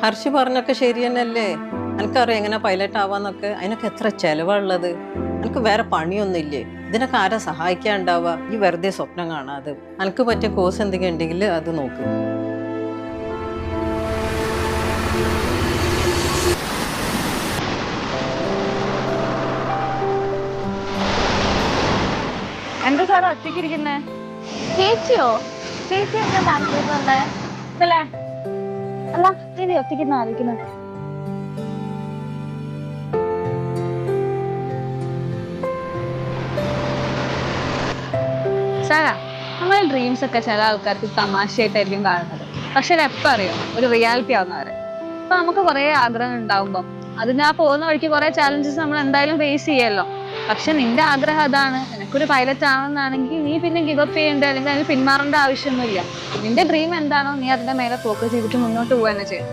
Hershey പറഞ്ഞൊക്കെ ശരി തന്നെയല്ലേ? എനിക്കറിയാം എങ്ങനെ പൈലറ്റ് ആവാന്നൊക്കെ. അതിനൊക്കെ എത്ര ചെലവാണുള്ളത്? എനിക്ക് വേറെ പണിയൊന്നുമില്ലേ? ഇതിനൊക്കെ ആരാ സഹായിക്കാണ്ടാവുക? ഈ വെറുതെ സ്വപ്നം കാണാതെ എനിക്ക് പറ്റിയ കോഴ്സ് എന്തെങ്കിലും ഉണ്ടെങ്കിൽ അത് നോക്ക്. എന്താ സാറ് ഒറ്റയ്ക്കിരിക്കുന്നേ? ചേച്ചിയോ? ചേച്ചി എന്താ താല്പര്യമുണ്ടേ? ഇതല്ലേ അല്ല ചേച്ചി ഒറ്റയ്ക്ക് ആലോചിക്കുന്നത്. സാറാ, നമ്മളെ ഡ്രീംസ് ഒക്കെ ചില ആൾക്കാർക്ക് തമാശയായിട്ടായിരിക്കും കാണുന്നത്. പക്ഷെ അത് എപ്പോൾ അറിയോ ഒരു റിയാലിറ്റി ആവുന്നവരെ. അപ്പൊ നമുക്ക് കുറെ ആഗ്രഹം ഉണ്ടാവുമ്പം അതിന് ആ പോകുന്ന വഴിക്ക് കുറെ ചാലഞ്ചസ് നമ്മൾ എന്തായാലും ഫേസ് ചെയ്യല്ലോ. പക്ഷെ നിന്റെ ആഗ്രഹം അതാണ്, നിനക്കൊരു പൈലറ്റ് ആവണമെന്നാണെങ്കിൽ നീ പിന്നെ ഗിവപ്പ് ചെയ്യേണ്ട അല്ലെങ്കിൽ അതിന് പിന്മാറേണ്ട ആവശ്യമൊന്നുമില്ല. നിന്റെ ഡ്രീം എന്താണോ നീ അതിന്റെ മേലെ ഫോക്കസ് ചെയ്തിട്ട് മുന്നോട്ട് പോവുക തന്നെ ചെയ്യും.